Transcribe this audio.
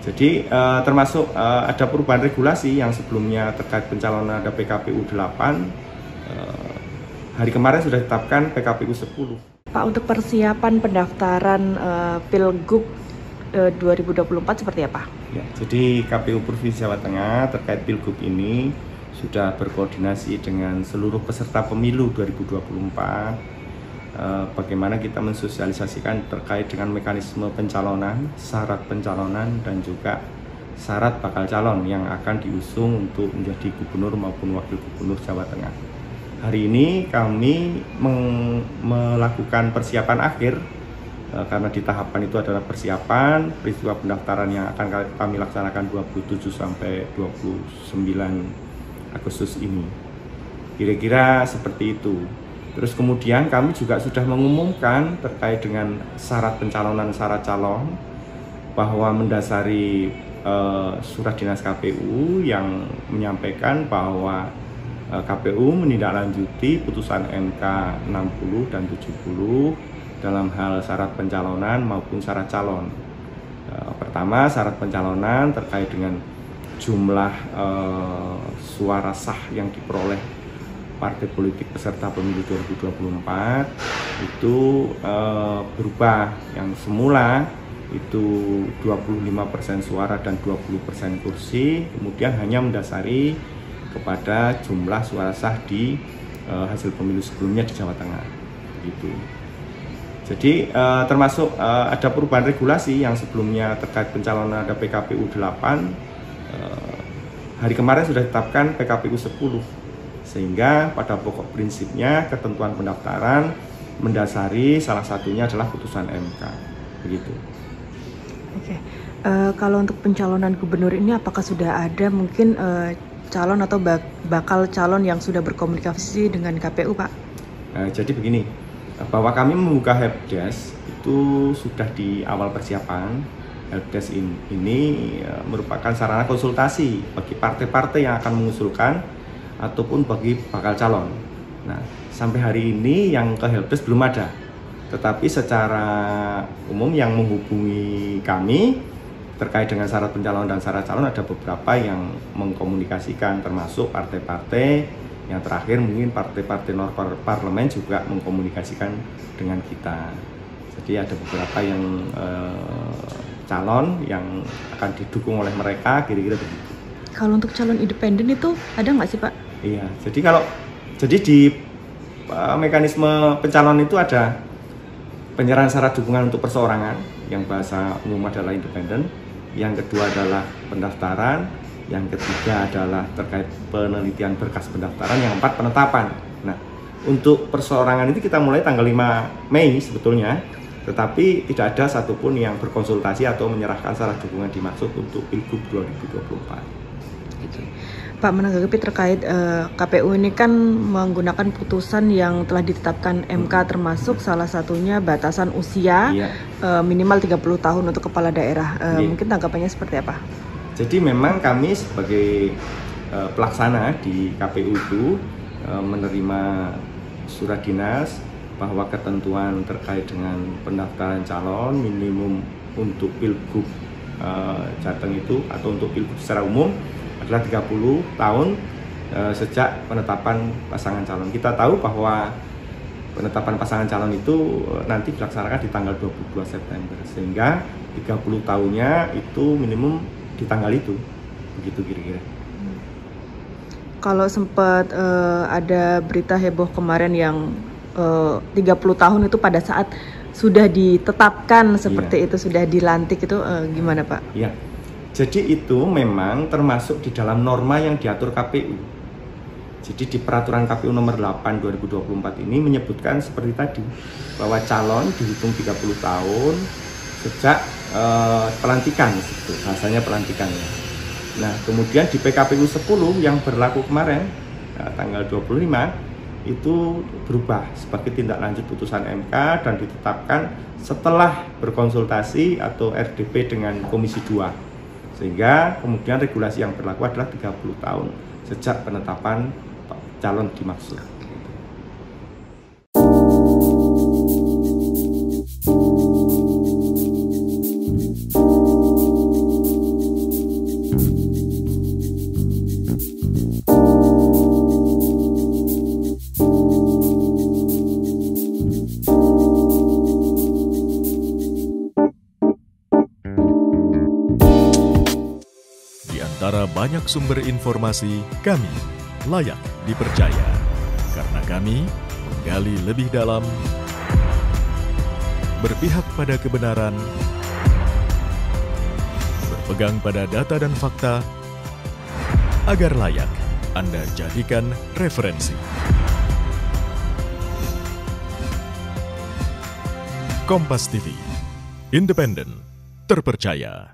Jadi termasuk ada perubahan regulasi yang sebelumnya terkait pencalonan ada PKPU 8, hari kemarin sudah ditetapkan PKPU 10. Pak, untuk persiapan pendaftaran Pilgub 2024 seperti apa? Ya, jadi KPU Provinsi Jawa Tengah terkait Pilgub ini sudah berkoordinasi dengan seluruh peserta pemilu 2024. Bagaimana kita mensosialisasikan terkait dengan mekanisme pencalonan, syarat pencalonan, dan juga syarat bakal calon yang akan diusung untuk menjadi gubernur maupun wakil gubernur Jawa Tengah. Hari ini kami melakukan persiapan akhir karena di tahapan itu adalah persiapan peristiwa pendaftaran yang akan kami laksanakan 27 sampai 29 Agustus ini. Kira-kira seperti itu. Terus kemudian kami juga sudah mengumumkan terkait dengan syarat pencalonan syarat calon bahwa mendasari surat dinas KPU yang menyampaikan bahwa KPU menindaklanjuti putusan MK 60 dan 70 dalam hal syarat pencalonan maupun syarat calon. Pertama, syarat pencalonan terkait dengan jumlah suara sah yang diperoleh partai politik peserta pemilu 2024 itu berubah, yang semula itu 25% suara dan 20% kursi, kemudian hanya mendasari kepada jumlah suara sah di hasil pemilu sebelumnya di Jawa Tengah gitu. Jadi termasuk ada perubahan regulasi yang sebelumnya terkait pencalonan ada PKPU 8, hari kemarin sudah ditetapkan PKPU 10. Sehingga pada pokok prinsipnya ketentuan pendaftaran mendasari salah satunya adalah putusan MK, begitu. Oke, kalau untuk pencalonan gubernur ini apakah sudah ada mungkin calon atau bakal calon yang sudah berkomunikasi dengan KPU, Pak? Jadi begini, bahwa kami membuka helpdesk itu sudah di awal persiapan. Helpdesk ini merupakan sarana konsultasi bagi partai-partai yang akan mengusulkan ataupun bagi bakal calon. Nah, sampai hari ini yang ke helpdesk belum ada. Tetapi secara umum yang menghubungi kami terkait dengan syarat pencalonan dan syarat calon ada beberapa yang mengkomunikasikan, termasuk partai-partai. Yang terakhir mungkin partai-partai non parlemen juga mengkomunikasikan dengan kita. Jadi ada beberapa yang calon yang akan didukung oleh mereka, kira-kira begitu. Kalau untuk calon independen itu ada nggak sih, Pak? Iya, jadi di mekanisme pencalonan itu ada penyerahan syarat dukungan untuk perseorangan, yang bahasa umum adalah independen. Yang kedua adalah pendaftaran, yang ketiga adalah terkait penelitian berkas pendaftaran, yang keempat penetapan. Nah, untuk perseorangan itu kita mulai tanggal 5 Mei sebetulnya, tetapi tidak ada satupun yang berkonsultasi atau menyerahkan syarat dukungan dimaksud untuk Pilgub 2024. Pak, menanggapi terkait KPU ini kan menggunakan putusan yang telah ditetapkan MK, termasuk salah satunya batasan usia minimal 30 tahun untuk kepala daerah. Mungkin tanggapannya seperti apa? Jadi memang kami sebagai pelaksana di KPU itu menerima surat dinas bahwa ketentuan terkait dengan pendaftaran calon minimum untuk Pilgub Jateng itu atau untuk Pilgub secara umum adalah 30 tahun sejak penetapan pasangan calon. Kita tahu bahwa penetapan pasangan calon itu nanti dilaksanakan di tanggal 22 September, sehingga 30 tahunnya itu minimum di tanggal itu, begitu kira-kira. Kalau sempat ada berita heboh kemarin yang 30 tahun itu pada saat sudah ditetapkan seperti itu, sudah dilantik itu, gimana Pak? Iya. Jadi itu memang termasuk di dalam norma yang diatur KPU. Jadi di peraturan KPU nomor 8 2024 ini menyebutkan seperti tadi, bahwa calon dihitung 30 tahun sejak pelantikan, gitu, bahasanya pelantikannya. Nah, kemudian di PKPU 10 yang berlaku kemarin tanggal 25 itu berubah sebagai tindak lanjut putusan MK dan ditetapkan setelah berkonsultasi atau RDP dengan Komisi 2. Sehingga kemudian regulasi yang berlaku adalah 30 tahun sejak penetapan calon dimaksud. antara banyak sumber informasi, kami layak dipercaya. Karena kami menggali lebih dalam, berpihak pada kebenaran, berpegang pada data dan fakta, agar layak Anda jadikan referensi. Kompas TV, independen, terpercaya.